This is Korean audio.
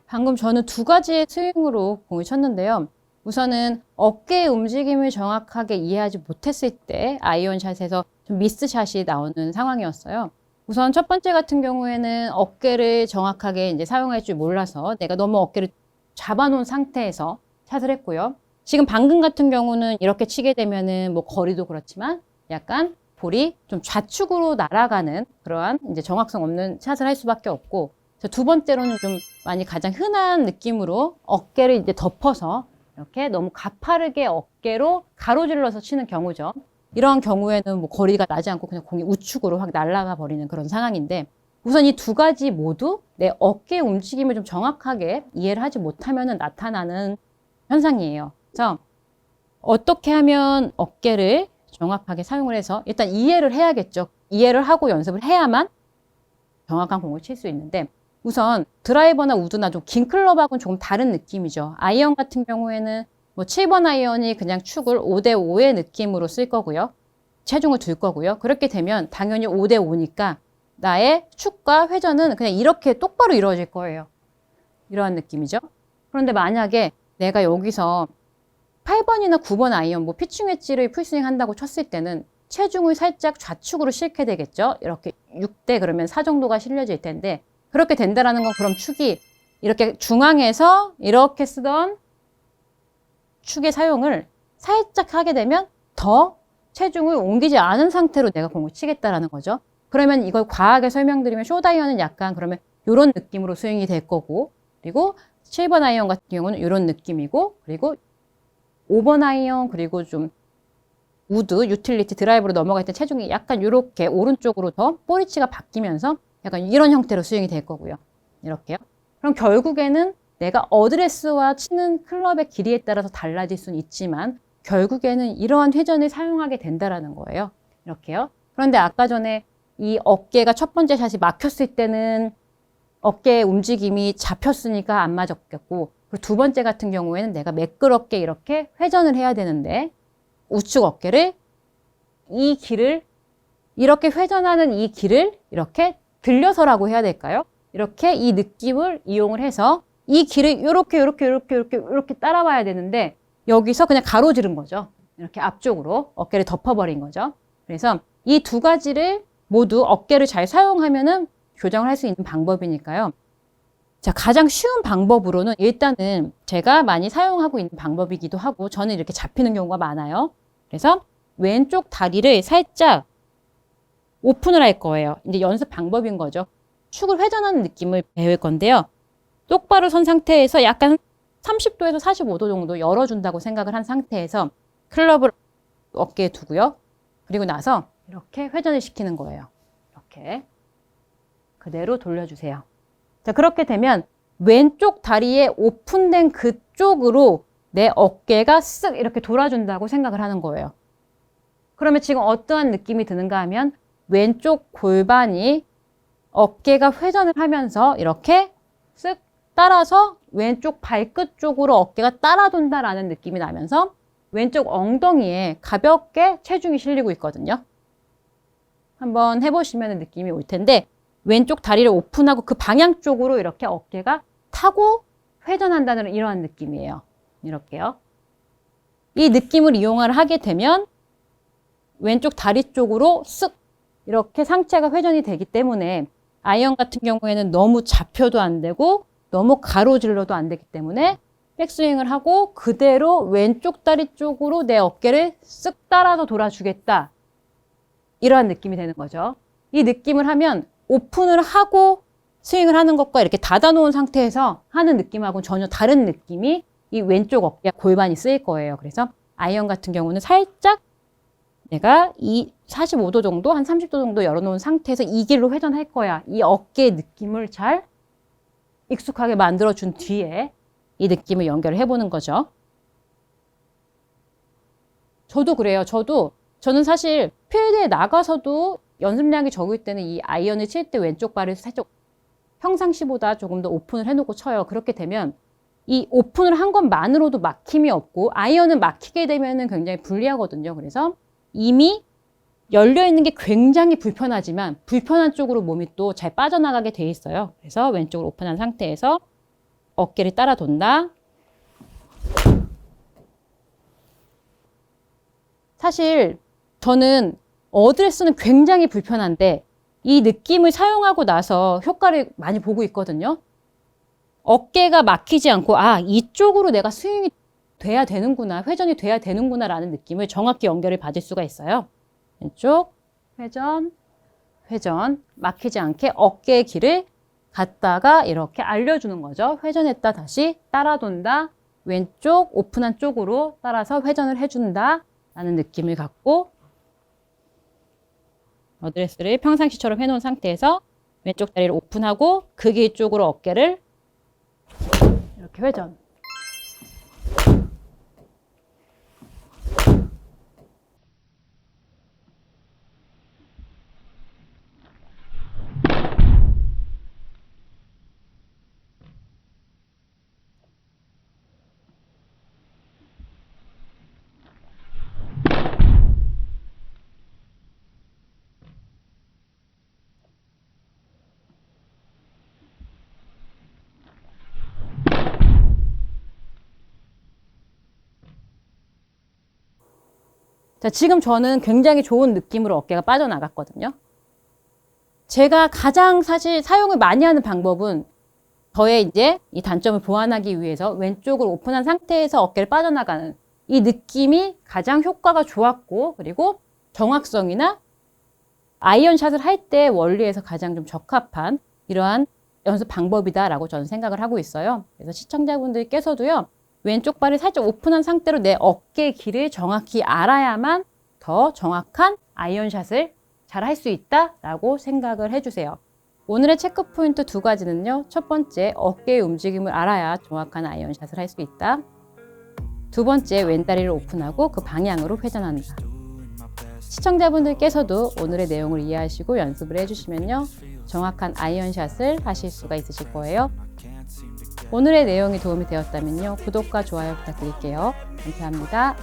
방금 저는 두 가지의 스윙으로 공을 쳤는데요. 우선은 어깨의 움직임을 정확하게 이해하지 못했을 때 아이언샷에서 좀 미스샷이 나오는 상황이었어요. 우선 첫 번째 같은 경우에는 어깨를 정확하게 이제 사용할 줄 몰라서 내가 너무 어깨를 잡아놓은 상태에서 샷을 했고요. 지금 방금 같은 경우는 이렇게 치게 되면은 뭐 거리도 그렇지만 약간 볼이 좀 좌측으로 날아가는 그러한 이제 정확성 없는 샷을 할 수밖에 없고, 두 번째로는 좀 많이 가장 흔한 느낌으로 어깨를 이제 덮어서 이렇게 너무 가파르게 어깨로 가로질러서 치는 경우죠. 이런 경우에는 뭐 거리가 나지 않고 그냥 공이 우측으로 확 날아가 버리는 그런 상황인데, 우선 이 두 가지 모두 내 어깨의 움직임을 좀 정확하게 이해를 하지 못하면 나타나는 현상이에요. 그래서 어떻게 하면 어깨를 정확하게 사용을 해서 일단 이해를 해야겠죠. 이해를 하고 연습을 해야만 정확한 공을 칠 수 있는데, 우선 드라이버나 우드나 좀 긴 클럽하고는 조금 다른 느낌이죠. 아이언 같은 경우에는 뭐 7번 아이언이 그냥 축을 5대5의 느낌으로 쓸 거고요. 체중을 둘 거고요. 그렇게 되면 당연히 5대5니까 나의 축과 회전은 그냥 이렇게 똑바로 이루어질 거예요. 이러한 느낌이죠. 그런데 만약에 내가 여기서 8번이나 9번 아이언, 뭐 피칭 웨지를 풀스윙 한다고 쳤을 때는 체중을 살짝 좌측으로 실게 되겠죠. 이렇게 6대 그러면 4 정도가 실려질 텐데, 그렇게 된다라는 건 그럼 축이 이렇게 중앙에서 이렇게 쓰던 축의 사용을 살짝 하게 되면 더 체중을 옮기지 않은 상태로 내가 공을 치겠다라는 거죠. 그러면 이걸 과하게 설명드리면 숏아이언은 약간 그러면 이런 느낌으로 스윙이 될 거고, 그리고 7번 아이언 같은 경우는 이런 느낌이고, 그리고 5번 아이언, 그리고 좀 우드, 유틸리티 드라이브로 넘어갈 때 체중이 약간 이렇게 오른쪽으로 더 볼위치가 바뀌면서 약간 이런 형태로 스윙이 될 거고요. 이렇게요. 그럼 결국에는 내가 어드레스와 치는 클럽의 길이에 따라서 달라질 수는 있지만 결국에는 이러한 회전을 사용하게 된다라는 거예요. 이렇게요. 그런데 아까 전에 이 어깨가 첫 번째 샷이 막혔을 때는 어깨의 움직임이 잡혔으니까 안 맞았겠고, 그리고 두 번째 같은 경우에는 내가 매끄럽게 이렇게 회전을 해야 되는데 우측 어깨를 이 길을 이렇게 회전하는 이 길을 이렇게 들려서라고 해야 될까요? 이렇게 이 느낌을 이용을 해서 이 길을 이렇게 따라와야 되는데 여기서 그냥 가로지른 거죠. 이렇게 앞쪽으로 어깨를 덮어버린 거죠. 그래서 이 두 가지를 모두 어깨를 잘 사용하면은 교정을 할 수 있는 방법이니까요. 자, 가장 쉬운 방법으로는 일단은 제가 많이 사용하고 있는 방법이기도 하고 저는 이렇게 잡히는 경우가 많아요. 그래서 왼쪽 다리를 살짝 오픈을 할 거예요. 이제 연습 방법인 거죠. 축을 회전하는 느낌을 배울 건데요. 똑바로 선 상태에서 약간 30도에서 45도 정도 열어준다고 생각을 한 상태에서 클럽을 어깨에 두고요. 그리고 나서 이렇게 회전을 시키는 거예요. 이렇게 그대로 돌려주세요. 자, 그렇게 되면 왼쪽 다리에 오픈된 그쪽으로 내 어깨가 쓱 이렇게 돌아준다고 생각을 하는 거예요. 그러면 지금 어떠한 느낌이 드는가 하면 왼쪽 골반이 어깨가 회전을 하면서 이렇게 쓱 따라서 왼쪽 발끝 쪽으로 어깨가 따라돈다라는 느낌이 나면서 왼쪽 엉덩이에 가볍게 체중이 실리고 있거든요. 한번 해보시면 느낌이 올 텐데 왼쪽 다리를 오픈하고 그 방향 쪽으로 이렇게 어깨가 타고 회전한다는 이러한 느낌이에요. 이렇게요. 이 느낌을 이용을 하게 되면 왼쪽 다리 쪽으로 쓱 이렇게 상체가 회전이 되기 때문에 아이언 같은 경우에는 너무 잡혀도 안 되고 너무 가로질러도 안 되기 때문에 백스윙을 하고 그대로 왼쪽 다리 쪽으로 내 어깨를 쓱 따라서 돌아주겠다. 이러한 느낌이 되는 거죠. 이 느낌을 하면 오픈을 하고 스윙을 하는 것과 이렇게 닫아놓은 상태에서 하는 느낌하고는 전혀 다른 느낌이 이 왼쪽 어깨 골반이 쓰일 거예요. 그래서 아이언 같은 경우는 살짝 내가 이 45도 정도, 한 30도 정도 열어놓은 상태에서 이 길로 회전할 거야. 이 어깨의 느낌을 잘 익숙하게 만들어준 뒤에 이 느낌을 연결을 해보는 거죠. 저도 그래요. 저는 사실 필드에 나가서도 연습량이 적을 때는 이 아이언을 칠 때 왼쪽 발을 살짝 평상시보다 조금 더 오픈을 해놓고 쳐요. 그렇게 되면 이 오픈을 한 것만으로도 막힘이 없고 아이언은 막히게 되면 굉장히 불리하거든요. 그래서 이미 열려있는 게 굉장히 불편하지만 불편한 쪽으로 몸이 또 잘 빠져나가게 돼 있어요. 그래서 왼쪽으로 오픈한 상태에서 어깨를 따라 돈다. 사실 저는 어드레스는 굉장히 불편한데 이 느낌을 사용하고 나서 효과를 많이 보고 있거든요. 어깨가 막히지 않고 이쪽으로 내가 스윙이 돼야 되는구나, 회전이 돼야 되는구나 라는 느낌을 정확히 연결을 받을 수가 있어요. 왼쪽, 회전, 회전, 막히지 않게 어깨의 길을 갖다가 이렇게 알려주는 거죠. 회전했다 다시 따라 돈다. 왼쪽 오픈한 쪽으로 따라서 회전을 해준다 라는 느낌을 갖고 어드레스를 평상시처럼 해놓은 상태에서 왼쪽 다리를 오픈하고 그 길 쪽으로 어깨를 이렇게 회전. 자, 지금 저는 굉장히 좋은 느낌으로 어깨가 빠져나갔거든요. 제가 가장 사실 사용을 많이 하는 방법은 저의 이제 이 단점을 보완하기 위해서 왼쪽을 오픈한 상태에서 어깨를 빠져나가는 이 느낌이 가장 효과가 좋았고, 그리고 정확성이나 아이언샷을 할 때 원리에서 가장 좀 적합한 이러한 연습 방법이다라고 저는 생각을 하고 있어요. 그래서 시청자분들께서도요, 왼쪽 발을 살짝 오픈한 상태로 내 어깨 길을 정확히 알아야만 더 정확한 아이언샷을 잘 할 수 있다라고 생각을 해주세요. 오늘의 체크 포인트 2가지는요. 첫 번째, 어깨의 움직임을 알아야 정확한 아이언샷을 할 수 있다. 두 번째, 왼다리를 오픈하고 그 방향으로 회전한다. 시청자분들께서도 오늘의 내용을 이해하시고 연습을 해주시면요. 정확한 아이언샷을 하실 수가 있으실 거예요. 오늘의 내용이 도움이 되었다면요. 구독과 좋아요 부탁드릴게요. 감사합니다.